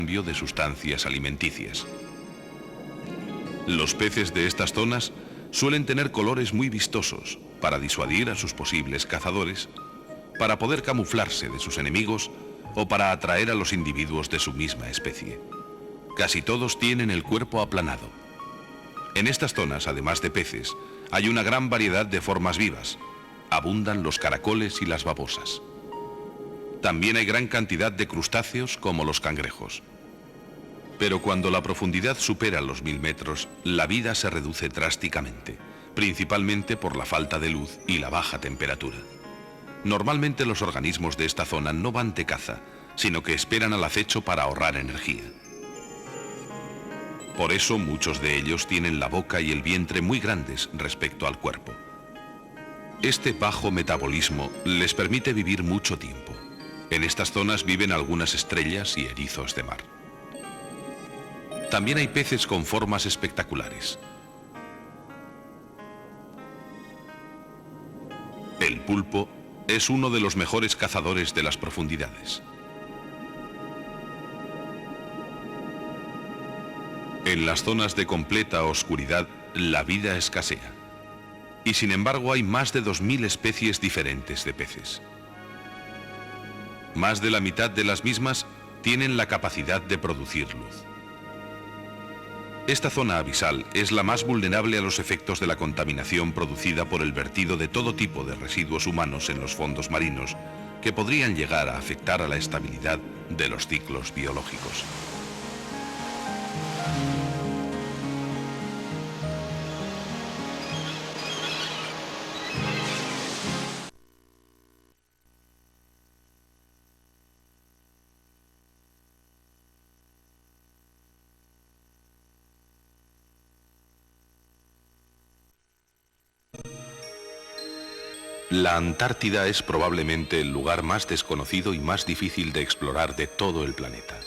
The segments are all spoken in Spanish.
cambio de sustancias alimenticias. Los peces de estas zonas suelen tener colores muy vistosos para disuadir a sus posibles cazadores, para poder camuflarse de sus enemigos o para atraer a los individuos de su misma especie. Casi todos tienen el cuerpo aplanado. En estas zonas, además de peces, hay una gran variedad de formas vivas. Abundan los caracoles y las babosas. También hay gran cantidad de crustáceos como los cangrejos. Pero cuando la profundidad supera los 1000 metros, la vida se reduce drásticamente, principalmente por la falta de luz y la baja temperatura. Normalmente los organismos de esta zona no van de caza, sino que esperan al acecho para ahorrar energía. Por eso muchos de ellos tienen la boca y el vientre muy grandes respecto al cuerpo. Este bajo metabolismo les permite vivir mucho tiempo. En estas zonas viven algunas estrellas y erizos de mar. También hay peces con formas espectaculares. El pulpo es uno de los mejores cazadores de las profundidades. En las zonas de completa oscuridad, la vida escasea. Y sin embargo hay más de 2000 especies diferentes de peces. Más de la mitad de las mismas tienen la capacidad de producir luz. Esta zona abisal es la más vulnerable a los efectos de la contaminación producida por el vertido de todo tipo de residuos humanos en los fondos marinos, que podrían llegar a afectar a la estabilidad de los ciclos biológicos. La Antártida es probablemente el lugar más desconocido y más difícil de explorar de todo el planeta.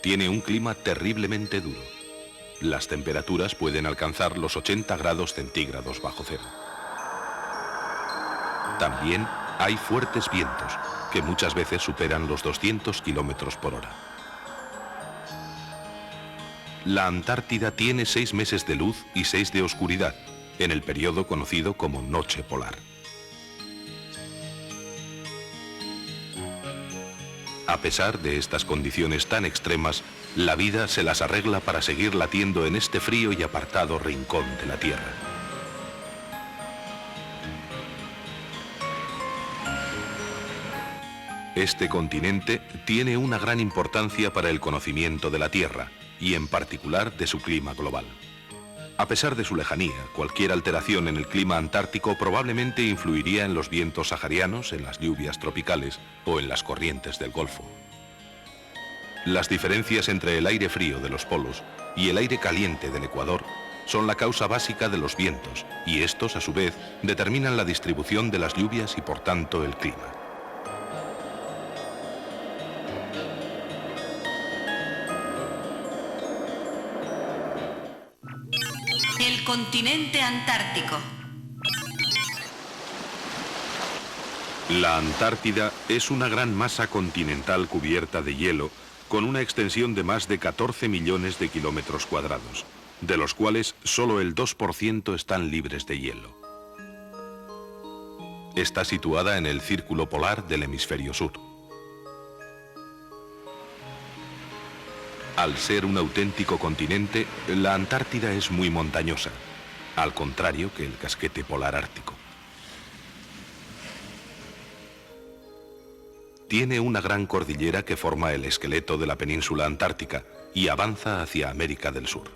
Tiene un clima terriblemente duro. Las temperaturas pueden alcanzar los 80 grados centígrados bajo cero. También hay fuertes vientos, que muchas veces superan los 200 kilómetros por hora. La Antártida tiene 6 meses de luz y 6 de oscuridad, en el periodo conocido como noche polar. A pesar de estas condiciones tan extremas, la vida se las arregla para seguir latiendo en este frío y apartado rincón de la Tierra. Este continente tiene una gran importancia para el conocimiento de la Tierra y en particular de su clima global. A pesar de su lejanía, cualquier alteración en el clima antártico probablemente influiría en los vientos saharianos, en las lluvias tropicales o en las corrientes del Golfo. Las diferencias entre el aire frío de los polos y el aire caliente del Ecuador son la causa básica de los vientos y estos, a su vez, determinan la distribución de las lluvias y, por tanto, el clima. El continente antártico. La Antártida es una gran masa continental cubierta de hielo con una extensión de más de 14 millones de kilómetros cuadrados, de los cuales solo el 2% están libres de hielo. Está situada en el círculo polar del hemisferio sur. Al ser un auténtico continente, la Antártida es muy montañosa, al contrario que el casquete polar ártico. Tiene una gran cordillera que forma el esqueleto de la península antártica y avanza hacia América del Sur.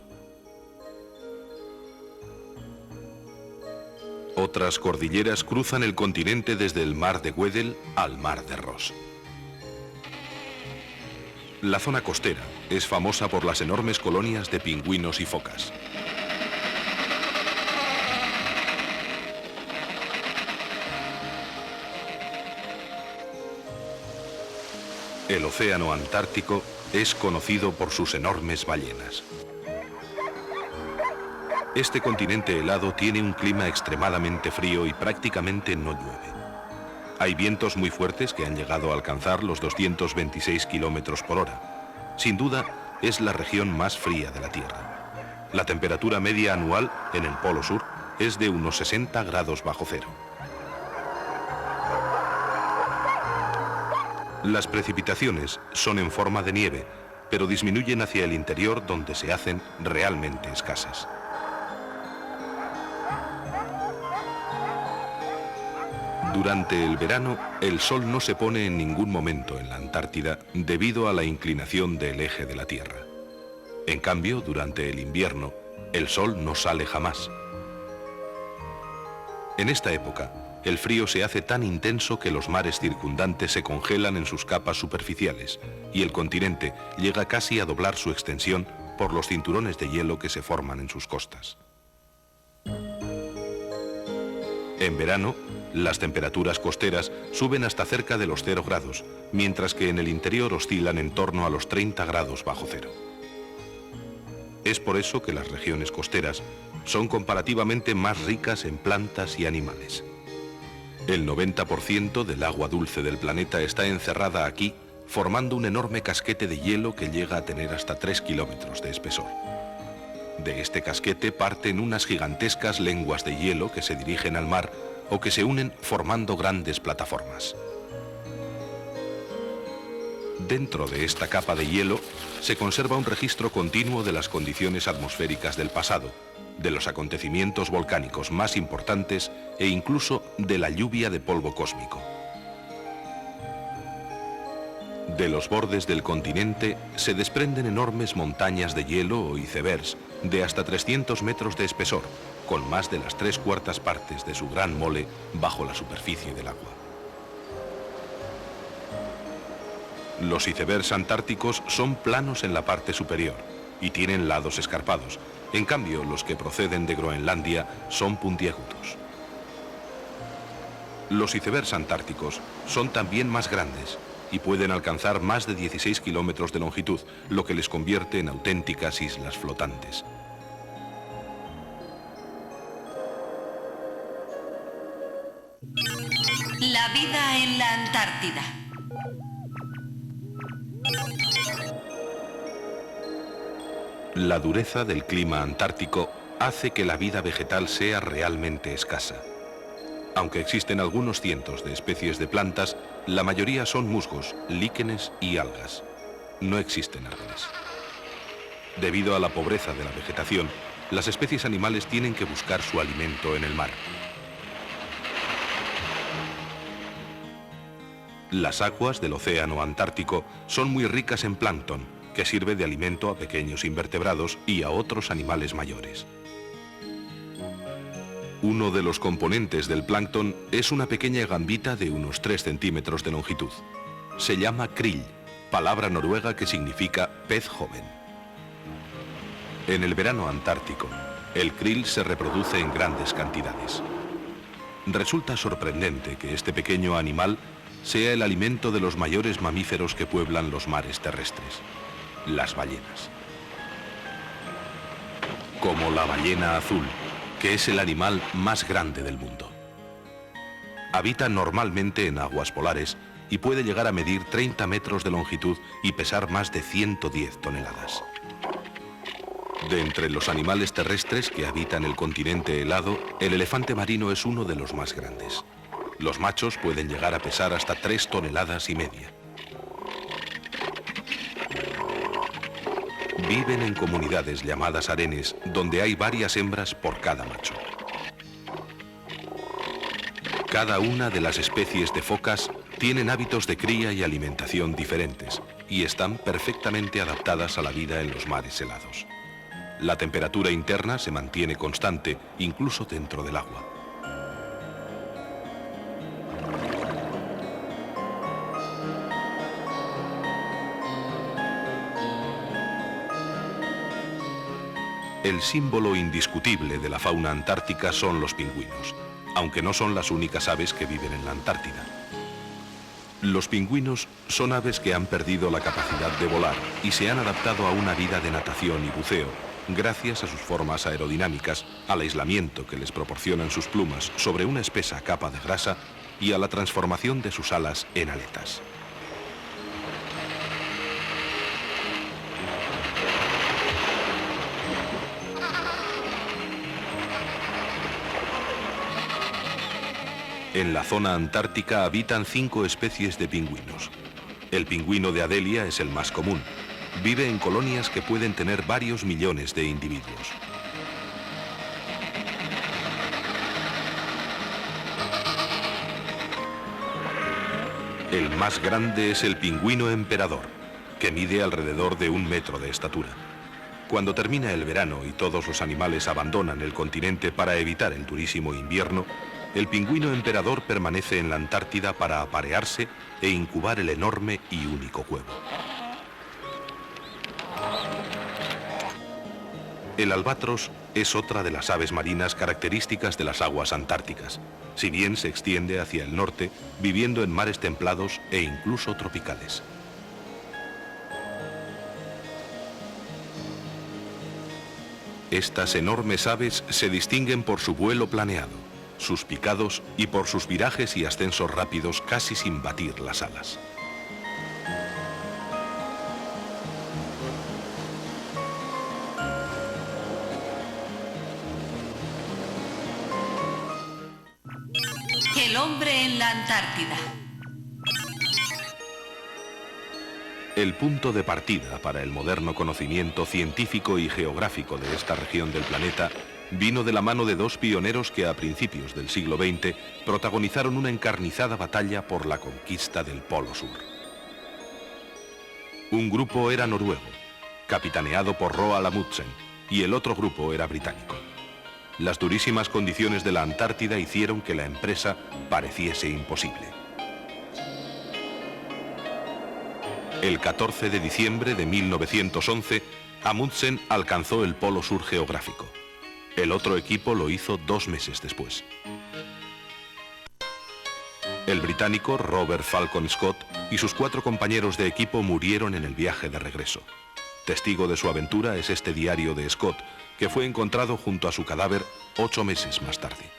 Otras cordilleras cruzan el continente desde el mar de Weddell al mar de Ross. La zona costera es famosa por las enormes colonias de pingüinos y focas. El océano Antártico es conocido por sus enormes ballenas. Este continente helado tiene un clima extremadamente frío y prácticamente no llueve. Hay vientos muy fuertes que han llegado a alcanzar los 226 kilómetros por hora. Sin duda, es la región más fría de la Tierra. La temperatura media anual en el Polo Sur es de unos 60 grados bajo cero. Las precipitaciones son en forma de nieve, pero disminuyen hacia el interior donde se hacen realmente escasas. Durante el verano, el sol no se pone en ningún momento en la Antártida debido a la inclinación del eje de la Tierra. En cambio, durante el invierno, el sol no sale jamás. En esta época, el frío se hace tan intenso que los mares circundantes se congelan en sus capas superficiales y el continente llega casi a doblar su extensión por los cinturones de hielo que se forman en sus costas. En verano, las temperaturas costeras suben hasta cerca de los 0 grados, mientras que en el interior oscilan en torno a los 30 grados bajo cero. Es por eso que las regiones costeras son comparativamente más ricas en plantas y animales. El 90% del agua dulce del planeta está encerrada aquí, formando un enorme casquete de hielo que llega a tener hasta 3 kilómetros de espesor. De este casquete parten unas gigantescas lenguas de hielo que se dirigen al mar o que se unen formando grandes plataformas. Dentro de esta capa de hielo se conserva un registro continuo de las condiciones atmosféricas del pasado, de los acontecimientos volcánicos más importantes e incluso de la lluvia de polvo cósmico. De los bordes del continente se desprenden enormes montañas de hielo o icebergs de hasta 300 metros de espesor, con más de las 3/4 partes de su gran mole bajo la superficie del agua. Los icebergs antárticos son planos en la parte superior y tienen lados escarpados. En cambio, los que proceden de Groenlandia son puntiagudos. Los icebergs antárticos son también más grandes y pueden alcanzar más de 16 kilómetros de longitud, lo que les convierte en auténticas islas flotantes. La vida en la Antártida. La dureza del clima antártico hace que la vida vegetal sea realmente escasa. Aunque existen algunos cientos de especies de plantas, la mayoría son musgos, líquenes y algas. No existen árboles. Debido a la pobreza de la vegetación, las especies animales tienen que buscar su alimento en el mar. Las aguas del océano Antártico son muy ricas en plancton, que sirve de alimento a pequeños invertebrados y a otros animales mayores. Uno de los componentes del plancton es una pequeña gambita de unos 3 centímetros de longitud. Se llama krill, palabra noruega que significa pez joven. En el verano antártico, el krill se reproduce en grandes cantidades. Resulta sorprendente que este pequeño animal sea el alimento de los mayores mamíferos que pueblan los mares terrestres, las ballenas. Como la ballena azul, que es el animal más grande del mundo. Habita normalmente en aguas polares y puede llegar a medir 30 metros de longitud y pesar más de 110 toneladas. De entre los animales terrestres que habitan el continente helado, el elefante marino es uno de los más grandes. Los machos pueden llegar a pesar hasta 3,5 toneladas. Viven en comunidades llamadas harenes, donde hay varias hembras por cada macho. Cada una de las especies de focas tienen hábitos de cría y alimentación diferentes y están perfectamente adaptadas a la vida en los mares helados. La temperatura interna se mantiene constante, incluso dentro del agua. El símbolo indiscutible de la fauna antártica son los pingüinos, aunque no son las únicas aves que viven en la Antártida. Los pingüinos son aves que han perdido la capacidad de volar y se han adaptado a una vida de natación y buceo, gracias a sus formas aerodinámicas, al aislamiento que les proporcionan sus plumas sobre una espesa capa de grasa y a la transformación de sus alas en aletas. En la zona antártica habitan 5 especies de pingüinos. El pingüino de Adelia es el más común. Vive en colonias que pueden tener varios millones de individuos. El más grande es el pingüino emperador, que mide alrededor de 1 metro de estatura. Cuando termina el verano y todos los animales abandonan el continente para evitar el durísimo invierno, el pingüino emperador permanece en la Antártida para aparearse e incubar el enorme y único huevo. El albatros es otra de las aves marinas características de las aguas antárticas, si bien se extiende hacia el norte, viviendo en mares templados e incluso tropicales. Estas enormes aves se distinguen por su vuelo planeado, sus picados y por sus virajes y ascensos rápidos casi sin batir las alas. El hombre en la Antártida. El punto de partida para el moderno conocimiento científico y geográfico de esta región del planeta vino de la mano de 2 pioneros que a principios del siglo XX protagonizaron una encarnizada batalla por la conquista del Polo Sur. Un grupo era noruego, capitaneado por Roald Amundsen, y el otro grupo era británico. Las durísimas condiciones de la Antártida hicieron que la empresa pareciese imposible. El 14 de diciembre de 1911, Amundsen alcanzó el Polo Sur geográfico. El otro equipo lo hizo 2 meses después. El británico Robert Falcon Scott y sus 4 compañeros de equipo murieron en el viaje de regreso. Testigo de su aventura es este diario de Scott, que fue encontrado junto a su cadáver 8 meses más tarde.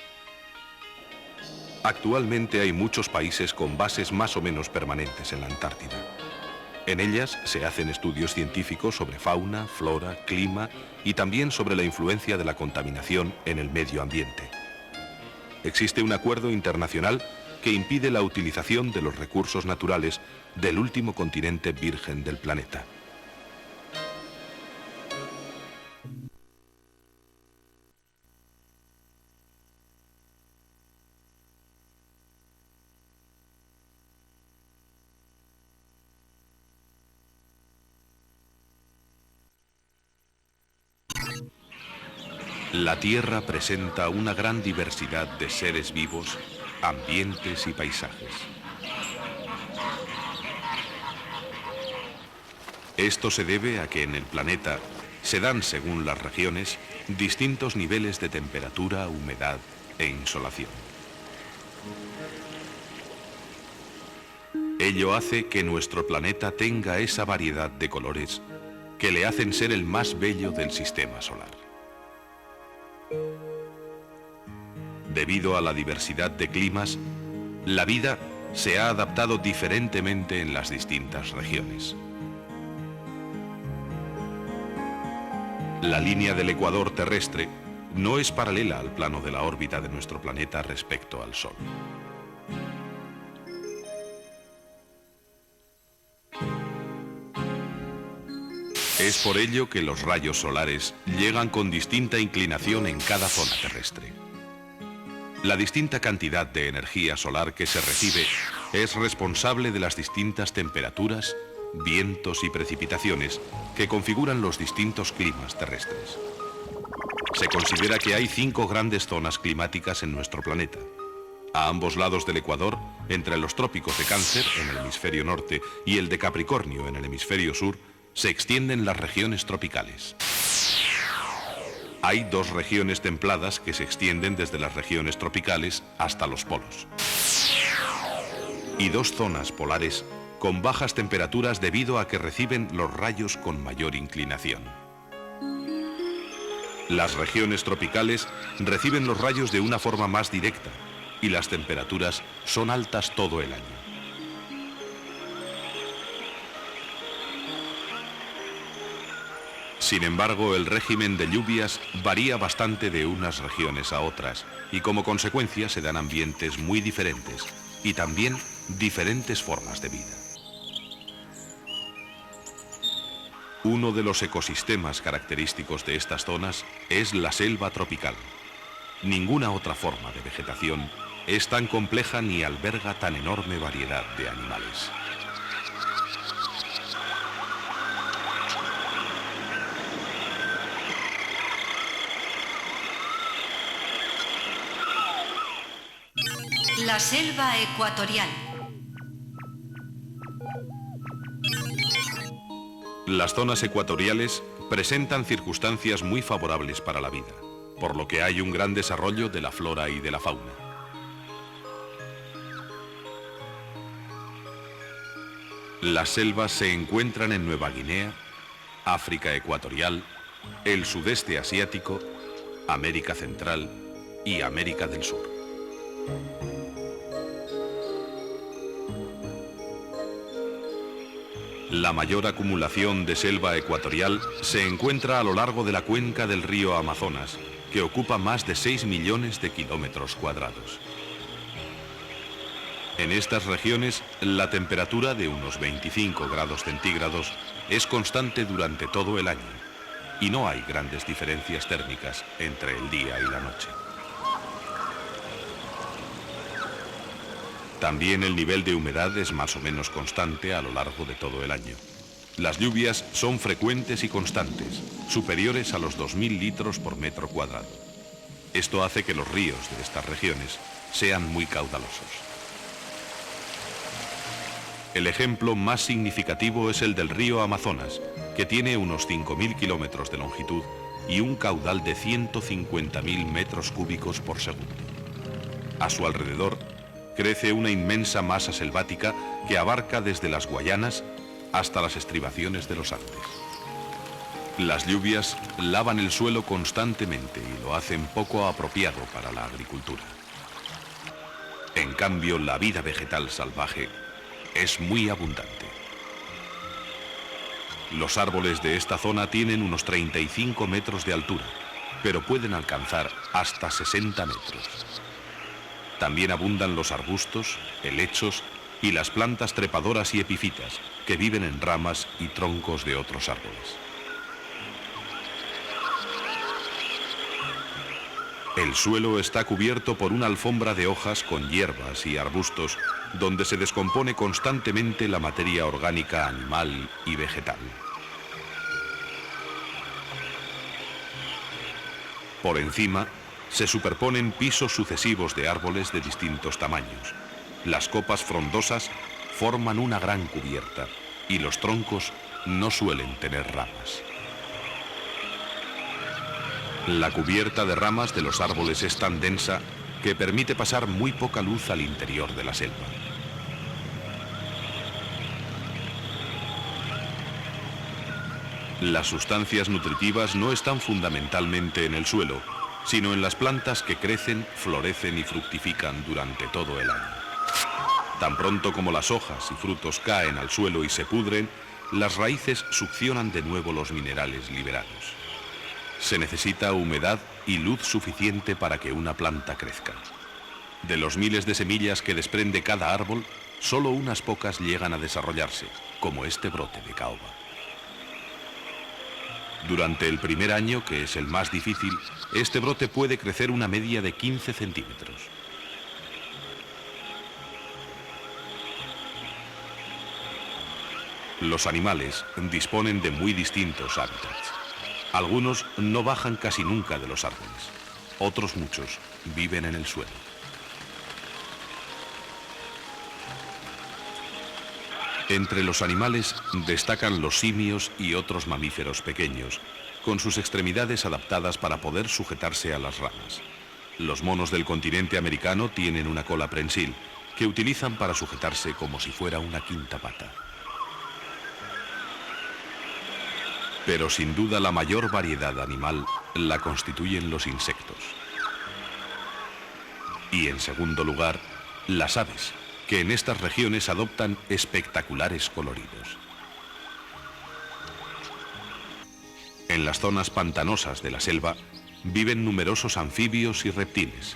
Actualmente hay muchos países con bases más o menos permanentes en la Antártida. En ellas se hacen estudios científicos sobre fauna, flora, clima y también sobre la influencia de la contaminación en el medio ambiente. Existe un acuerdo internacional que impide la utilización de los recursos naturales del último continente virgen del planeta. La Tierra presenta una gran diversidad de seres vivos, ambientes y paisajes. Esto se debe a que en el planeta se dan, según las regiones, distintos niveles de temperatura, humedad e insolación. Ello hace que nuestro planeta tenga esa variedad de colores que le hacen ser el más bello del sistema solar. Debido a la diversidad de climas, la vida se ha adaptado diferentemente en las distintas regiones. La línea del ecuador terrestre no es paralela al plano de la órbita de nuestro planeta respecto al Sol. Es por ello que los rayos solares llegan con distinta inclinación en cada zona terrestre. La distinta cantidad de energía solar que se recibe es responsable de las distintas temperaturas, vientos y precipitaciones que configuran los distintos climas terrestres. Se considera que hay 5 grandes zonas climáticas en nuestro planeta. A ambos lados del ecuador, entre los trópicos de Cáncer, en el hemisferio norte, y el de Capricornio, en el hemisferio sur, se extienden las regiones tropicales. Hay 2 regiones templadas que se extienden desde las regiones tropicales hasta los polos. Y 2 zonas polares con bajas temperaturas debido a que reciben los rayos con mayor inclinación. Las regiones tropicales reciben los rayos de una forma más directa y las temperaturas son altas todo el año. Sin embargo, el régimen de lluvias varía bastante de unas regiones a otras y como consecuencia se dan ambientes muy diferentes y también diferentes formas de vida. Uno de los ecosistemas característicos de estas zonas es la selva tropical. Ninguna otra forma de vegetación es tan compleja ni alberga tan enorme variedad de animales. La selva ecuatorial. Las zonas ecuatoriales presentan circunstancias muy favorables para la vida, por lo que hay un gran desarrollo de la flora y de la fauna. Las selvas se encuentran en Nueva Guinea, África ecuatorial, el sudeste asiático, América Central y América del Sur. La mayor acumulación de selva ecuatorial se encuentra a lo largo de la cuenca del río Amazonas, que ocupa más de 6 millones de kilómetros cuadrados. En estas regiones, la temperatura de unos 25 grados centígrados es constante durante todo el año y no hay grandes diferencias térmicas entre el día y la noche. También el nivel de humedad es más o menos constante a lo largo de todo el año. Las lluvias son frecuentes y constantes, superiores a los 2.000 litros por metro cuadrado. Esto hace que los ríos de estas regiones sean muy caudalosos. El ejemplo más significativo es el del río Amazonas, que tiene unos 5.000 kilómetros de longitud y un caudal de 150.000 metros cúbicos por segundo. A su alrededor crece una inmensa masa selvática que abarca desde las Guayanas hasta las estribaciones de los Andes. Las lluvias lavan el suelo constantemente y lo hacen poco apropiado para la agricultura. En cambio, la vida vegetal salvaje es muy abundante. Los árboles de esta zona tienen unos 35 metros de altura, pero pueden alcanzar hasta 60 metros. También abundan los arbustos, helechos y las plantas trepadoras y epífitas que viven en ramas y troncos de otros árboles. El suelo está cubierto por una alfombra de hojas con hierbas y arbustos donde se descompone constantemente la materia orgánica animal y vegetal. Por encima se superponen pisos sucesivos de árboles de distintos tamaños. Las copas frondosas forman una gran cubierta y los troncos no suelen tener ramas. La cubierta de ramas de los árboles es tan densa que permite pasar muy poca luz al interior de la selva. Las sustancias nutritivas no están fundamentalmente en el suelo, sino en las plantas que crecen, florecen y fructifican durante todo el año. Tan pronto como las hojas y frutos caen al suelo y se pudren, las raíces succionan de nuevo los minerales liberados. Se necesita humedad y luz suficiente para que una planta crezca. De los miles de semillas que desprende cada árbol, solo unas pocas llegan a desarrollarse, como este brote de caoba. Durante el primer año, que es el más difícil, este brote puede crecer una media de 15 centímetros. Los animales disponen de muy distintos hábitats. Algunos no bajan casi nunca de los árboles. Otros muchos viven en el suelo. Entre los animales destacan los simios y otros mamíferos pequeños, con sus extremidades adaptadas para poder sujetarse a las ramas. Los monos del continente americano tienen una cola prensil, que utilizan para sujetarse como si fuera una quinta pata. Pero sin duda la mayor variedad animal la constituyen los insectos. Y en segundo lugar, las aves, que en estas regiones adoptan espectaculares coloridos. En las zonas pantanosas de la selva viven numerosos anfibios y reptiles.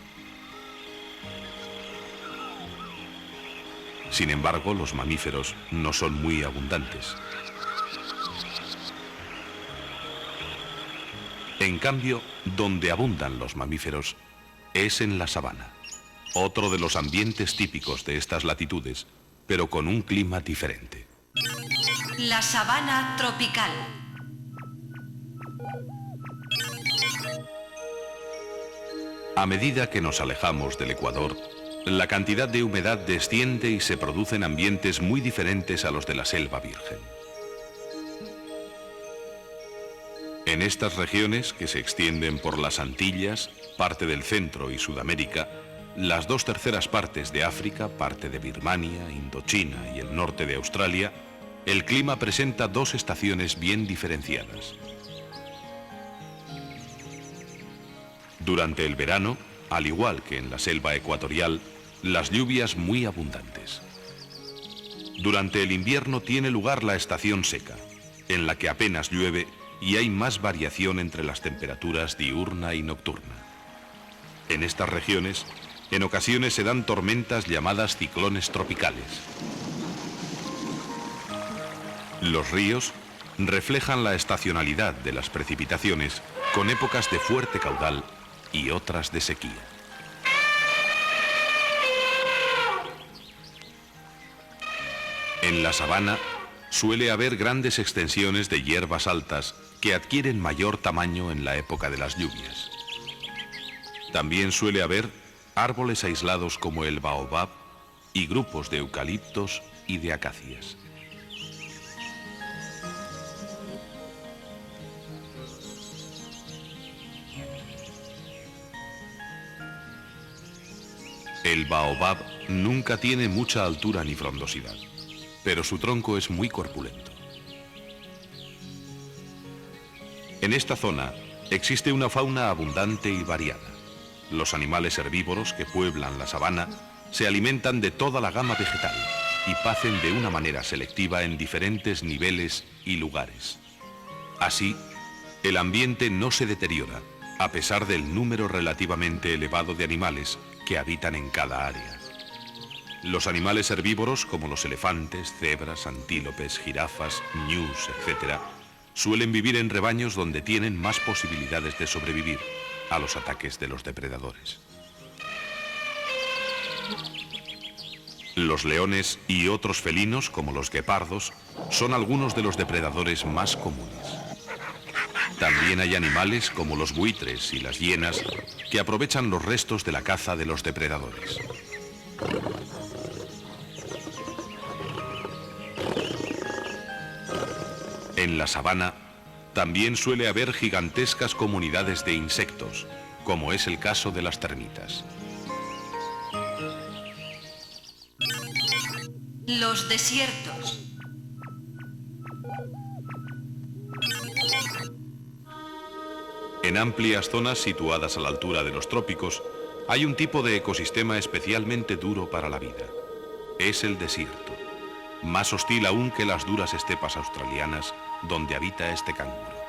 Sin embargo, los mamíferos no son muy abundantes. En cambio, donde abundan los mamíferos es en la sabana, otro de los ambientes típicos de estas latitudes, pero con un clima diferente. La sabana tropical. A medida que nos alejamos del Ecuador, la cantidad de humedad desciende y se producen ambientes muy diferentes a los de la selva virgen. En estas regiones, que se extienden por las Antillas, parte del Centro y Sudamérica, las 2/3 partes de África, parte de Birmania, Indochina y el norte de Australia, el clima presenta dos estaciones bien diferenciadas. Durante el verano, al igual que en la selva ecuatorial, las lluvias muy abundantes. Durante el invierno tiene lugar la estación seca, en la que apenas llueve y hay más variación entre las temperaturas diurna y nocturna. En estas regiones, en ocasiones se dan tormentas llamadas ciclones tropicales. Los ríos reflejan la estacionalidad de las precipitaciones, con épocas de fuerte caudal y otras de sequía. En la sabana suele haber grandes extensiones de hierbas altas que adquieren mayor tamaño en la época de las lluvias. También suele haber árboles aislados como el baobab y grupos de eucaliptos y de acacias. El baobab nunca tiene mucha altura ni frondosidad, pero su tronco es muy corpulento. En esta zona existe una fauna abundante y variada. Los animales herbívoros que pueblan la sabana se alimentan de toda la gama vegetal y pacen de una manera selectiva en diferentes niveles y lugares. Así, el ambiente no se deteriora, a pesar del número relativamente elevado de animales que habitan en cada área. Los animales herbívoros, como los elefantes, cebras, antílopes, jirafas, ñus, etc., suelen vivir en rebaños donde tienen más posibilidades de sobrevivir a los ataques de los depredadores. Los leones y otros felinos, como los guepardos, son algunos de los depredadores más comunes. También hay animales como los buitres y las hienas que aprovechan los restos de la caza de los depredadores. En la sabana también suele haber gigantescas comunidades de insectos, como es el caso de las termitas. Los desiertos. En amplias zonas situadas a la altura de los trópicos, hay un tipo de ecosistema especialmente duro para la vida. Es el desierto, más hostil aún que las duras estepas australianas donde habita este canguro.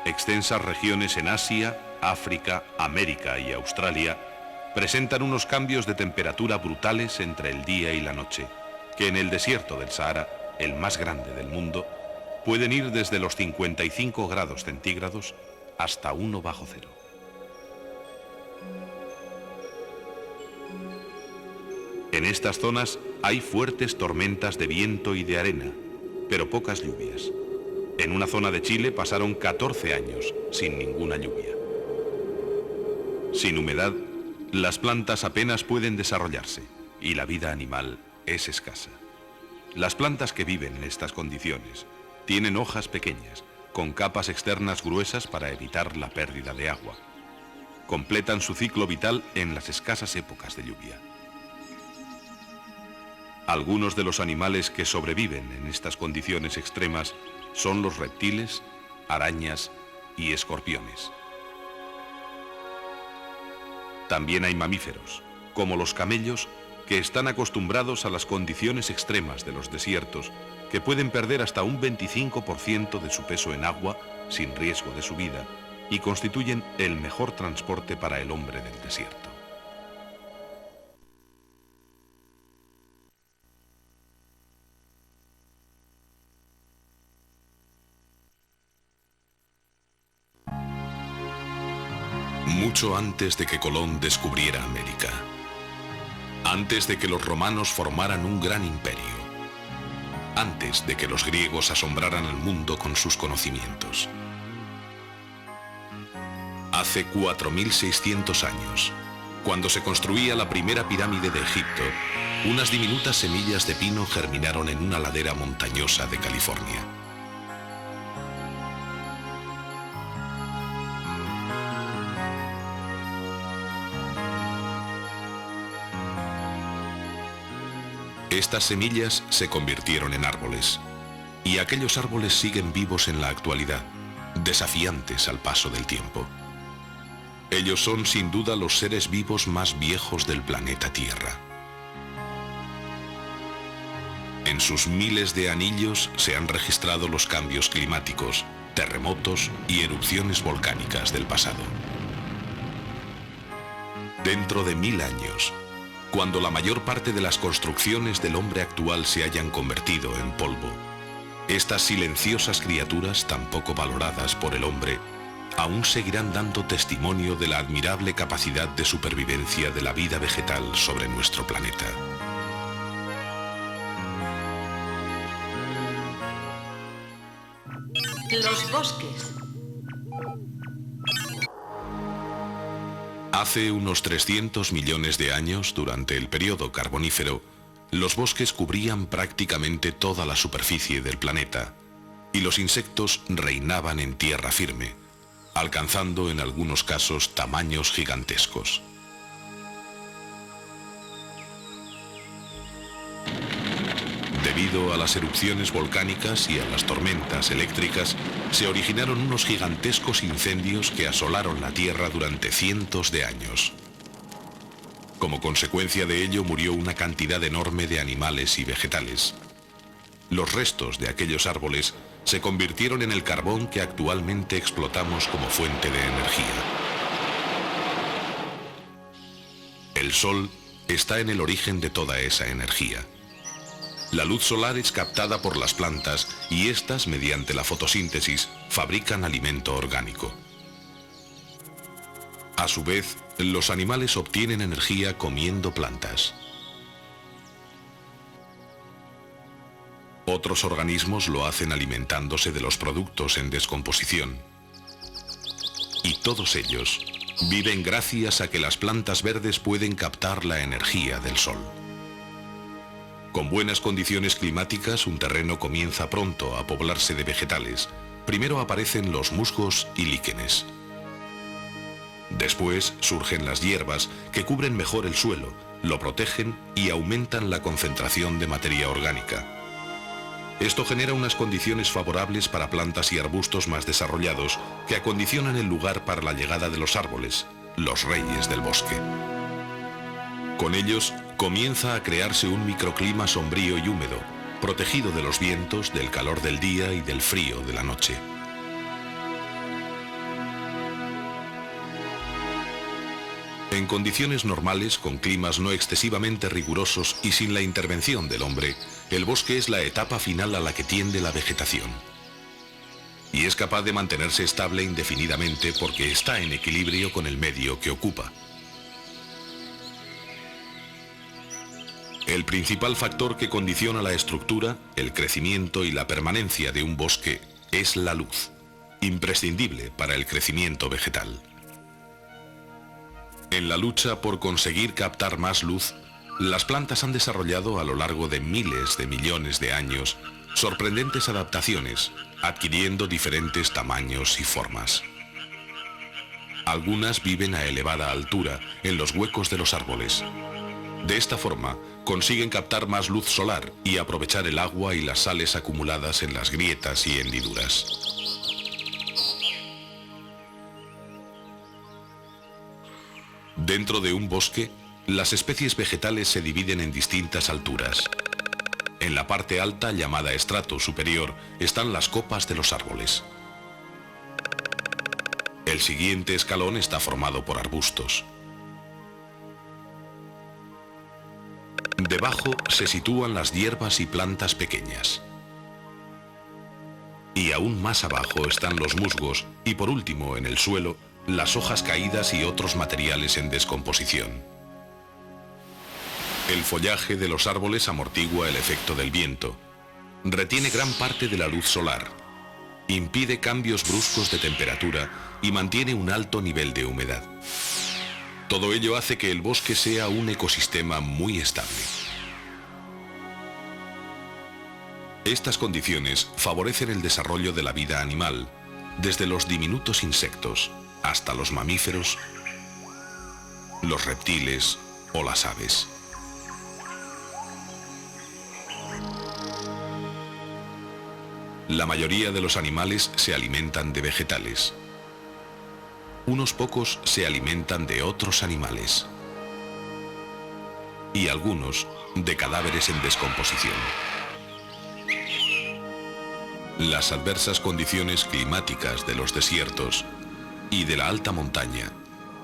Extensas regiones en Asia, África, América y Australia presentan unos cambios de temperatura brutales entre el día y la noche, que en el desierto del Sahara, el más grande del mundo, pueden ir desde los 55 grados centígrados hasta 1 bajo cero. En estas zonas hay fuertes tormentas de viento y de arena, pero pocas lluvias. En una zona de Chile pasaron 14 años sin ninguna lluvia. Sin humedad, las plantas apenas pueden desarrollarse y la vida animal es escasa. Las plantas que viven en estas condiciones tienen hojas pequeñas, con capas externas gruesas para evitar la pérdida de agua. Completan su ciclo vital en las escasas épocas de lluvia. Algunos de los animales que sobreviven en estas condiciones extremas son los reptiles, arañas y escorpiones. También hay mamíferos, como los camellos, que están acostumbrados a las condiciones extremas de los desiertos, que pueden perder hasta un 25% de su peso en agua sin riesgo de su vida y constituyen el mejor transporte para el hombre del desierto. Mucho antes de que Colón descubriera América, antes de que los romanos formaran un gran imperio, antes de que los griegos asombraran al mundo con sus conocimientos. Hace 4.600 años, cuando se construía la primera pirámide de Egipto, unas diminutas semillas de pino germinaron en una ladera montañosa de California. Estas semillas se convirtieron en árboles, y aquellos árboles siguen vivos en la actualidad, desafiantes al paso del tiempo. Ellos son sin duda los seres vivos más viejos del planeta Tierra. En sus miles de anillos se han registrado los cambios climáticos, terremotos y erupciones volcánicas del pasado. Dentro de 1000 años, cuando la mayor parte de las construcciones del hombre actual se hayan convertido en polvo, estas silenciosas criaturas tan poco valoradas por el hombre aún seguirán dando testimonio de la admirable capacidad de supervivencia de la vida vegetal sobre nuestro planeta. Los bosques. Hace unos 300 millones de años, durante el período carbonífero, los bosques cubrían prácticamente toda la superficie del planeta y los insectos reinaban en tierra firme, alcanzando en algunos casos tamaños gigantescos. Debido a las erupciones volcánicas y a las tormentas eléctricas, se originaron unos gigantescos incendios que asolaron la Tierra durante cientos de años. Como consecuencia de ello murió una cantidad enorme de animales y vegetales. Los restos de aquellos árboles se convirtieron en el carbón que actualmente explotamos como fuente de energía. El Sol está en el origen de toda esa energía. La luz solar es captada por las plantas y éstas, mediante la fotosíntesis, fabrican alimento orgánico. A su vez, los animales obtienen energía comiendo plantas. Otros organismos lo hacen alimentándose de los productos en descomposición. Y todos ellos viven gracias a que las plantas verdes pueden captar la energía del sol. Con buenas condiciones climáticas, un terreno comienza pronto a poblarse de vegetales. Primero aparecen los musgos y líquenes. Después surgen las hierbas, que cubren mejor el suelo, lo protegen y aumentan la concentración de materia orgánica. Esto genera unas condiciones favorables para plantas y arbustos más desarrollados, que acondicionan el lugar para la llegada de los árboles, los reyes del bosque. Con ellos, comienza a crearse un microclima sombrío y húmedo, protegido de los vientos, del calor del día y del frío de la noche. En condiciones normales, con climas no excesivamente rigurosos y sin la intervención del hombre, el bosque es la etapa final a la que tiende la vegetación. Y es capaz de mantenerse estable indefinidamente porque está en equilibrio con el medio que ocupa. El principal factor que condiciona la estructura, el crecimiento y la permanencia de un bosque es la luz, imprescindible para el crecimiento vegetal. En la lucha por conseguir captar más luz, las plantas han desarrollado a lo largo de miles de millones de años sorprendentes adaptaciones, adquiriendo diferentes tamaños y formas. Algunas viven a elevada altura, en los huecos de los árboles. De esta forma, consiguen captar más luz solar y aprovechar el agua y las sales acumuladas en las grietas y hendiduras. Dentro de un bosque, las especies vegetales se dividen en distintas alturas. En la parte alta, llamada estrato superior, están las copas de los árboles. El siguiente escalón está formado por arbustos. Debajo se sitúan las hierbas y plantas pequeñas. Y aún más abajo están los musgos y por último, en el suelo, las hojas caídas y otros materiales en descomposición. El follaje de los árboles amortigua el efecto del viento, retiene gran parte de la luz solar, impide cambios bruscos de temperatura y mantiene un alto nivel de humedad. Todo ello hace que el bosque sea un ecosistema muy estable. Estas condiciones favorecen el desarrollo de la vida animal, desde los diminutos insectos hasta los mamíferos, los reptiles o las aves. La mayoría de los animales se alimentan de vegetales. Unos pocos se alimentan de otros animales. Y algunos de cadáveres en descomposición. Las adversas condiciones climáticas de los desiertos y de la alta montaña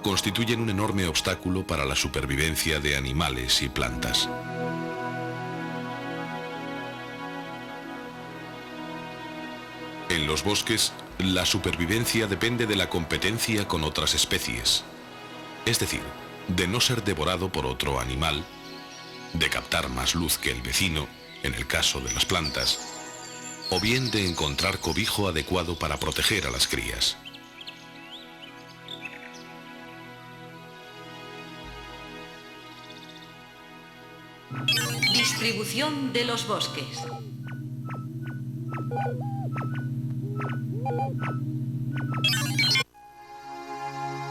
constituyen un enorme obstáculo para la supervivencia de animales y plantas. En los bosques, la supervivencia depende de la competencia con otras especies, es decir, de no ser devorado por otro animal, de captar más luz que el vecino, en el caso de las plantas, o bien de encontrar cobijo adecuado para proteger a las crías. Distribución de los bosques.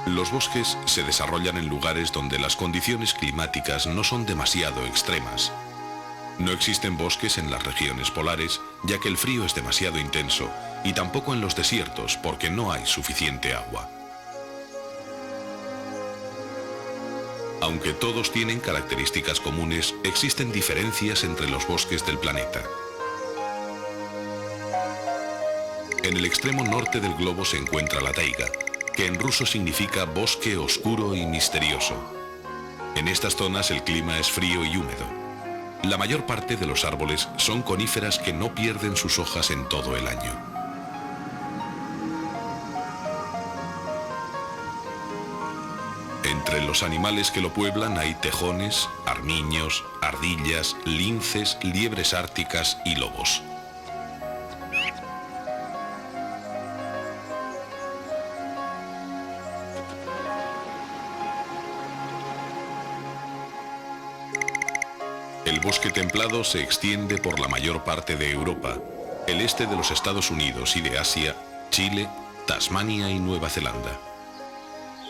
Los bosques se desarrollan en lugares donde las condiciones climáticas no son demasiado extremas. No existen bosques en las regiones polares, ya que el frío es demasiado intenso, y tampoco en los desiertos, porque no hay suficiente agua. Aunque todos tienen características comunes, existen diferencias entre los bosques del planeta. En el extremo norte del globo se encuentra la taiga, que en ruso significa bosque oscuro y misterioso. En estas zonas el clima es frío y húmedo. La mayor parte de los árboles son coníferas que no pierden sus hojas en todo el año. Entre los animales que lo pueblan hay tejones, armiños, ardillas, linces, liebres árticas y lobos. El bosque templado se extiende por la mayor parte de Europa, el este de los Estados Unidos y de Asia, Chile, Tasmania y Nueva Zelanda.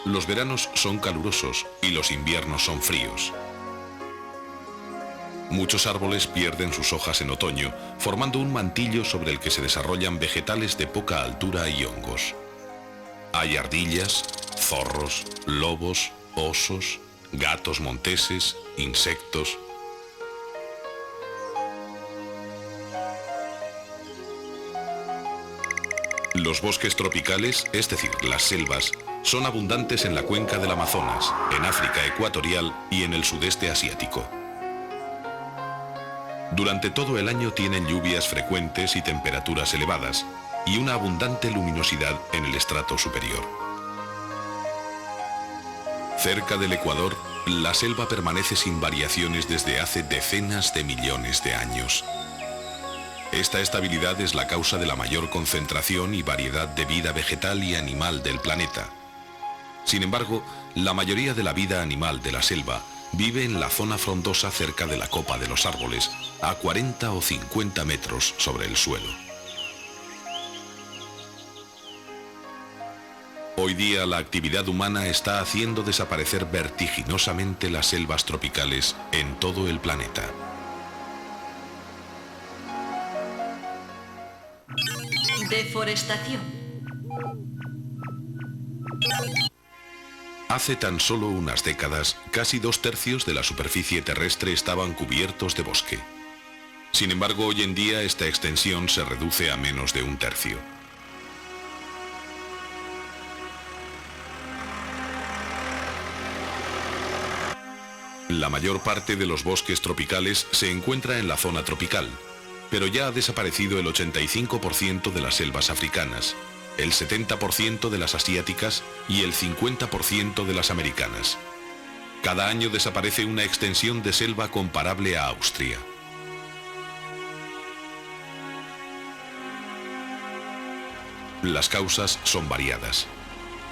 Los veranos son calurosos y los inviernos son fríos. Muchos árboles pierden sus hojas en otoño, formando un mantillo sobre el que se desarrollan vegetales de poca altura y hongos. Hay ardillas, zorros, lobos, osos, gatos monteses, insectos. Los bosques tropicales, es decir, las selvas, son abundantes en la cuenca del Amazonas, en África ecuatorial y en el sudeste asiático. Durante todo el año tienen lluvias frecuentes y temperaturas elevadas, y una abundante luminosidad en el estrato superior. Cerca del Ecuador, la selva permanece sin variaciones desde hace decenas de millones de años. Esta estabilidad es la causa de la mayor concentración y variedad de vida vegetal y animal del planeta. Sin embargo, la mayoría de la vida animal de la selva vive en la zona frondosa cerca de la copa de los árboles, a 40 o 50 metros sobre el suelo. Hoy día la actividad humana está haciendo desaparecer vertiginosamente las selvas tropicales en todo el planeta. Deforestación. Hace tan solo unas décadas, casi 2/3 de la superficie terrestre estaban cubiertos de bosque. Sin embargo, hoy en día esta extensión se reduce a menos de un tercio. La mayor parte de los bosques tropicales se encuentra en la zona tropical, pero ya ha desaparecido el 85% de las selvas africanas, el 70% de las asiáticas y el 50% de las americanas. Cada año desaparece una extensión de selva comparable a Austria. Las causas son variadas.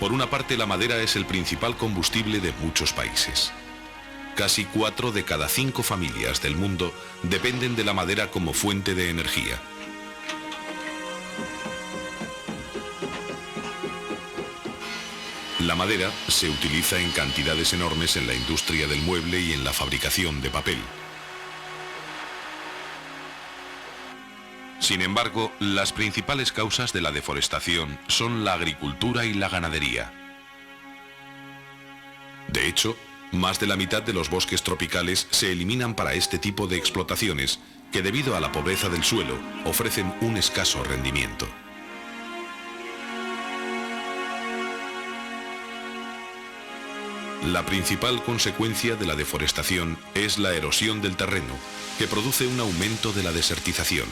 Por una parte, la madera es el principal combustible de muchos países. Casi 4 de cada 5 familias del mundo dependen de la madera como fuente de energía. La madera se utiliza en cantidades enormes en la industria del mueble y en la fabricación de papel. Sin embargo, las principales causas de la deforestación son la agricultura y la ganadería. De hecho, más de la mitad de los bosques tropicales se eliminan para este tipo de explotaciones que, debido a la pobreza del suelo, ofrecen un escaso rendimiento. La principal consecuencia de la deforestación es la erosión del terreno, que produce un aumento de la desertización.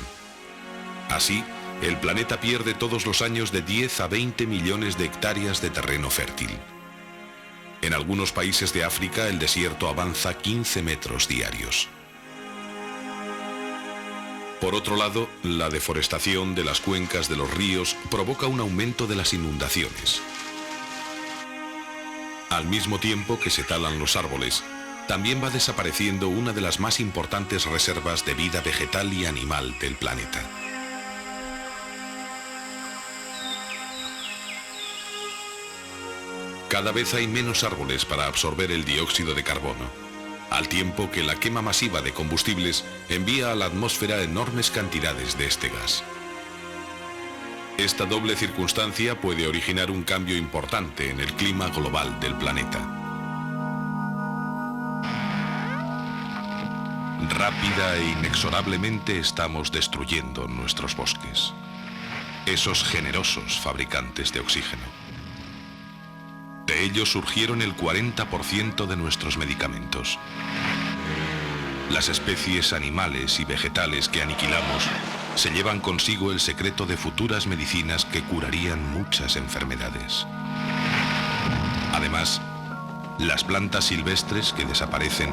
Así, el planeta pierde todos los años de 10 a 20 millones de hectáreas de terreno fértil. En algunos países de África, el desierto avanza 15 metros diarios. Por otro lado, la deforestación de las cuencas de los ríos provoca un aumento de las inundaciones. Al mismo tiempo que se talan los árboles, también va desapareciendo una de las más importantes reservas de vida vegetal y animal del planeta. Cada vez hay menos árboles para absorber el dióxido de carbono, al tiempo que la quema masiva de combustibles envía a la atmósfera enormes cantidades de este gas. Esta doble circunstancia puede originar un cambio importante en el clima global del planeta. Rápida e inexorablemente estamos destruyendo nuestros bosques, esos generosos fabricantes de oxígeno. De ellos surgieron el 40% de nuestros medicamentos. Las especies animales y vegetales que aniquilamos se llevan consigo el secreto de futuras medicinas que curarían muchas enfermedades. Además, las plantas silvestres que desaparecen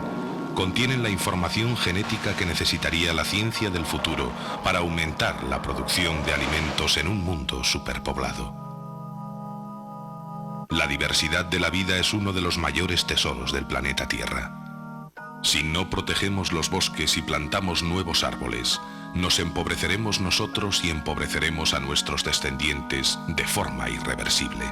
contienen la información genética que necesitaría la ciencia del futuro para aumentar la producción de alimentos en un mundo superpoblado. La diversidad de la vida es uno de los mayores tesoros del planeta Tierra. Si no protegemos los bosques y plantamos nuevos árboles, nos empobreceremos nosotros y empobreceremos a nuestros descendientes de forma irreversible.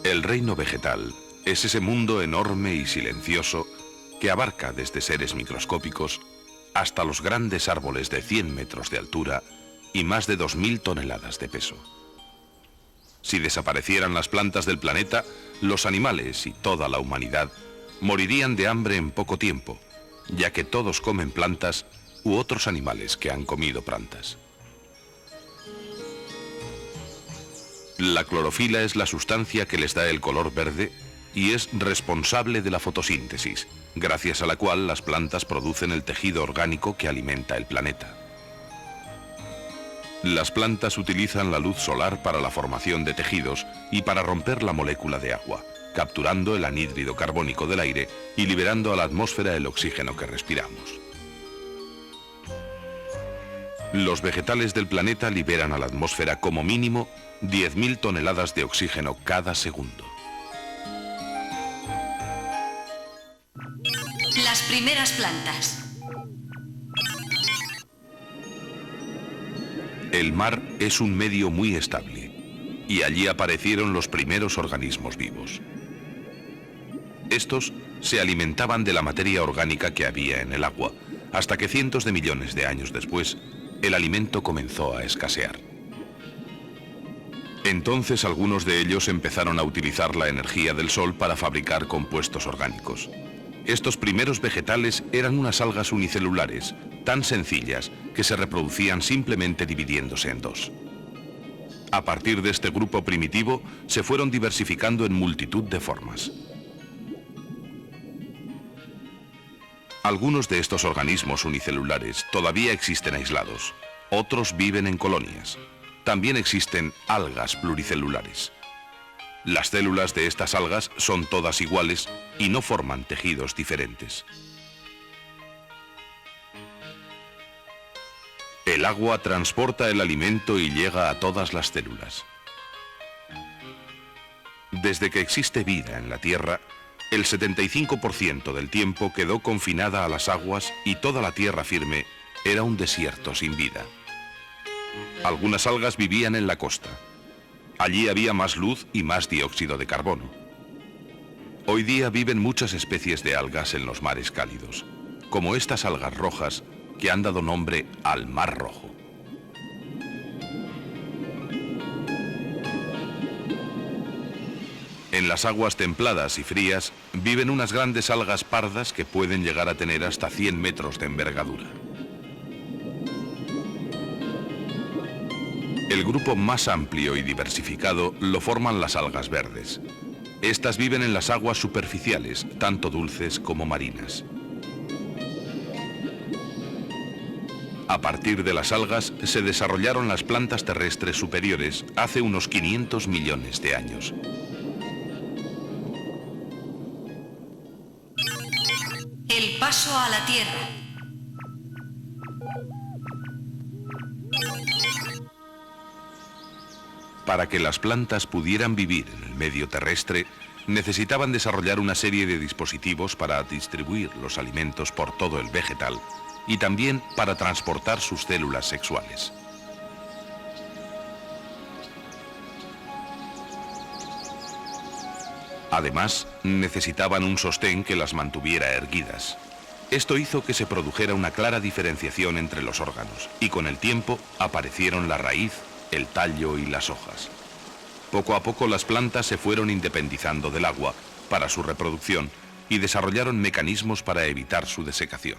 El reino vegetal es ese mundo enorme y silencioso que abarca desde seres microscópicos hasta los grandes árboles de 100 metros de altura y más de 2000 toneladas de peso. Si desaparecieran las plantas del planeta, los animales y toda la humanidad morirían de hambre en poco tiempo, ya que todos comen plantas u otros animales que han comido plantas. La clorofila es la sustancia que les da el color verde y es responsable de la fotosíntesis, gracias a la cual las plantas producen el tejido orgánico que alimenta el planeta. Las plantas utilizan la luz solar para la formación de tejidos y para romper la molécula de agua, capturando el anhídrido carbónico del aire y liberando a la atmósfera el oxígeno que respiramos. Los vegetales del planeta liberan a la atmósfera como mínimo 10.000 toneladas de oxígeno cada segundo. Las primeras plantas. El mar es un medio muy estable. y allí aparecieron los primeros organismos vivos. Estos se alimentaban de la materia orgánica que había en el agua, hasta que cientos de millones de años después, el alimento comenzó a escasear. Entonces algunos de ellos empezaron a utilizar la energía del sol para fabricar compuestos orgánicos. Estos primeros vegetales eran unas algas unicelulares, tan sencillas que se reproducían simplemente dividiéndose en dos. A partir de este grupo primitivo, se fueron diversificando en multitud de formas. Algunos de estos organismos unicelulares todavía existen aislados, otros viven en colonias. También existen algas pluricelulares. Las células de estas algas son todas iguales y no forman tejidos diferentes. El agua transporta el alimento y llega a todas las células. Desde que existe vida en la Tierra, el 75% del tiempo quedó confinada a las aguas y toda la tierra firme era un desierto sin vida. Algunas algas vivían en la costa. Allí había más luz y más dióxido de carbono. Hoy día viven muchas especies de algas en los mares cálidos, como estas algas rojas que han dado nombre al Mar Rojo. En las aguas templadas y frías viven unas grandes algas pardas que pueden llegar a tener hasta 100 metros de envergadura. El grupo más amplio y diversificado lo forman las algas verdes. Estas viven en las aguas superficiales, tanto dulces como marinas. A partir de las algas se desarrollaron las plantas terrestres superiores hace unos 500 millones de años. El paso a la Tierra. Para que las plantas pudieran vivir en el medio terrestre, necesitaban desarrollar una serie de dispositivos para distribuir los alimentos por todo el vegetal y también para transportar sus células sexuales. Además, necesitaban un sostén que las mantuviera erguidas. Esto hizo que se produjera una clara diferenciación entre los órganos y con el tiempo aparecieron la raíz, el tallo y las hojas. Poco a poco las plantas se fueron independizando del agua para su reproducción y desarrollaron mecanismos para evitar su desecación.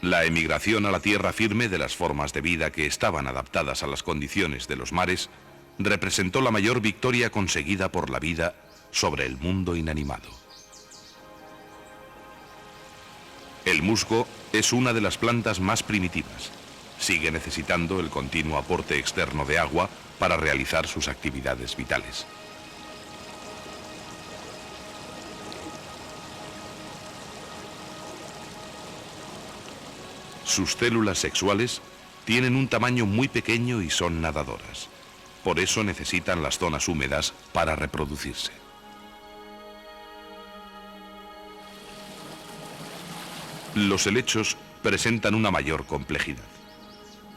La emigración a la tierra firme de las formas de vida que estaban adaptadas a las condiciones de los mares representó la mayor victoria conseguida por la vida sobre el mundo inanimado. El musgo es una de las plantas más primitivas. Sigue necesitando el continuo aporte externo de agua para realizar sus actividades vitales. Sus células sexuales tienen un tamaño muy pequeño y son nadadoras. Por eso necesitan las zonas húmedas para reproducirse. Los helechos presentan una mayor complejidad.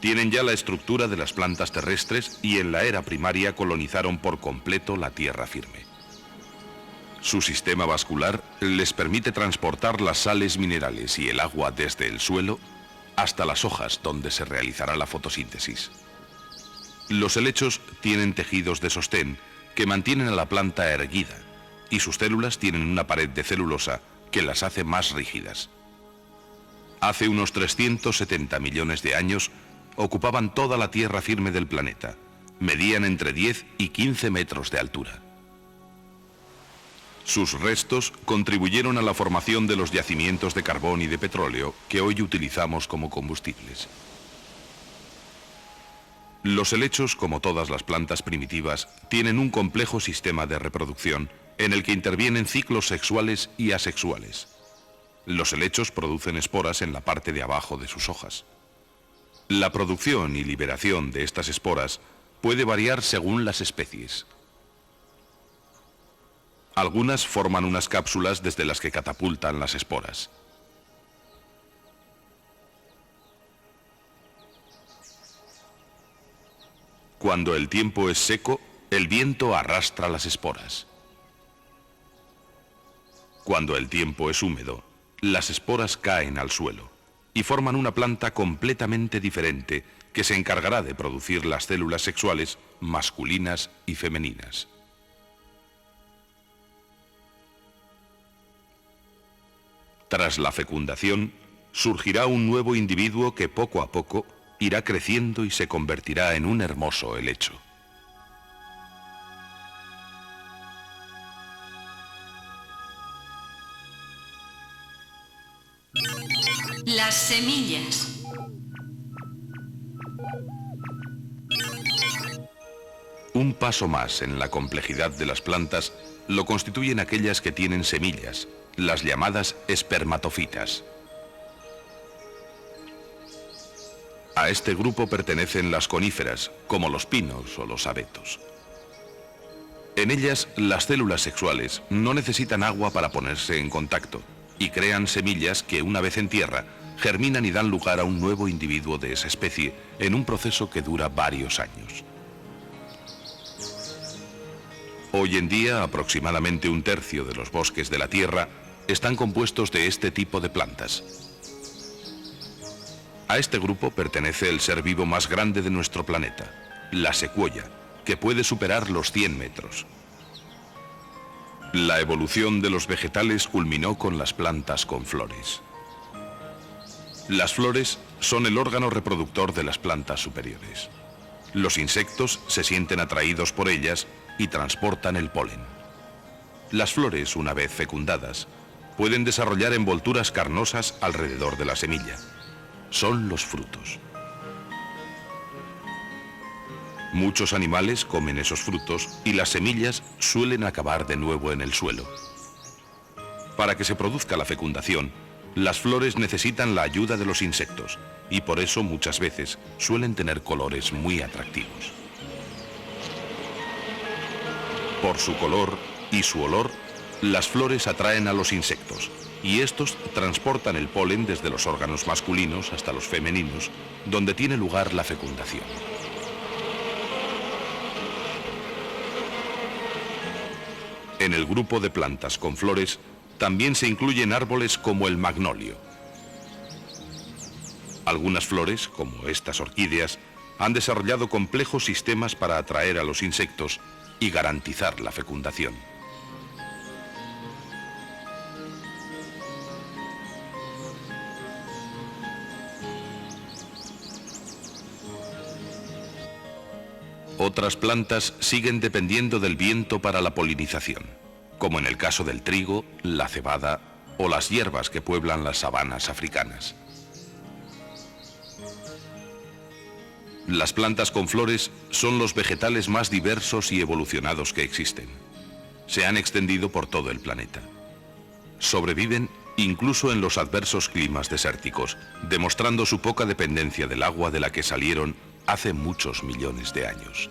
Tienen ya la estructura de las plantas terrestres y en la era primaria colonizaron por completo la tierra firme. Su sistema vascular les permite transportar las sales minerales y el agua desde el suelo hasta las hojas donde se realizará la fotosíntesis. Los helechos tienen tejidos de sostén que mantienen a la planta erguida y sus células tienen una pared de celulosa que las hace más rígidas. Hace unos 370 millones de años ocupaban toda la tierra firme del planeta. Medían entre 10 y 15 metros de altura. Sus restos contribuyeron a la formación de los yacimientos de carbón y de petróleo que hoy utilizamos como combustibles. Los helechos, como todas las plantas primitivas, tienen un complejo sistema de reproducción en el que intervienen ciclos sexuales y asexuales. Los helechos producen esporas en la parte de abajo de sus hojas. La producción y liberación de estas esporas puede variar según las especies. Algunas forman unas cápsulas desde las que catapultan las esporas. Cuando el tiempo es seco, el viento arrastra las esporas. Cuando el tiempo es húmedo, las esporas caen al suelo y forman una planta completamente diferente que se encargará de producir las células sexuales masculinas y femeninas. Tras la fecundación, surgirá un nuevo individuo que poco a poco irá creciendo y se convertirá en un hermoso helecho. Las semillas. Un paso más en la complejidad de las plantas lo constituyen aquellas que tienen semillas, las llamadas espermatofitas. A este grupo pertenecen las coníferas, como los pinos o los abetos. En ellas, las células sexuales no necesitan agua para ponerse en contacto y crean semillas que, una vez en tierra, germinan y dan lugar a un nuevo individuo de esa especie en un proceso que dura varios años. Hoy en día, aproximadamente un tercio de los bosques de la Tierra están compuestos de este tipo de plantas. A este grupo pertenece el ser vivo más grande de nuestro planeta, la secuoya, que puede superar los 100 metros. La evolución de los vegetales culminó con las plantas con flores. Las flores son el órgano reproductor de las plantas superiores. Los insectos se sienten atraídos por ellas y transportan el polen. Las flores, una vez fecundadas, pueden desarrollar envolturas carnosas alrededor de la semilla. Son los frutos. Muchos animales comen esos frutos y las semillas suelen acabar de nuevo en el suelo. Para que se produzca la fecundación, las flores necesitan la ayuda de los insectos y por eso muchas veces suelen tener colores muy atractivos. Por su color y su olor, las flores atraen a los insectos y estos transportan el polen desde los órganos masculinos hasta los femeninos, donde tiene lugar la fecundación. En el grupo de plantas con flores también se incluyen árboles como el magnolio. Algunas flores, como estas orquídeas, han desarrollado complejos sistemas para atraer a los insectos y garantizar la fecundación. Otras plantas siguen dependiendo del viento para la polinización, como en el caso del trigo, la cebada o las hierbas que pueblan las sabanas africanas. Las plantas con flores son los vegetales más diversos y evolucionados que existen. Se han extendido por todo el planeta. Sobreviven incluso en los adversos climas desérticos, demostrando su poca dependencia del agua de la que salieron hace muchos millones de años.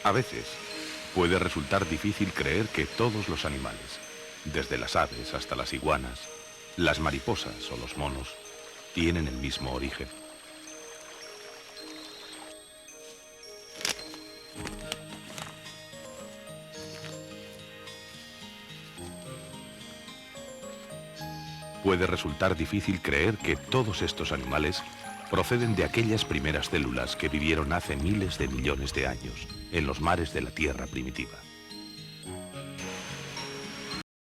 A veces puede resultar difícil creer que todos los animales, desde las aves hasta las iguanas, las mariposas o los monos, tienen el mismo origen. Puede resultar difícil creer que todos estos animales proceden de aquellas primeras células que vivieron hace miles de millones de años en los mares de la Tierra primitiva.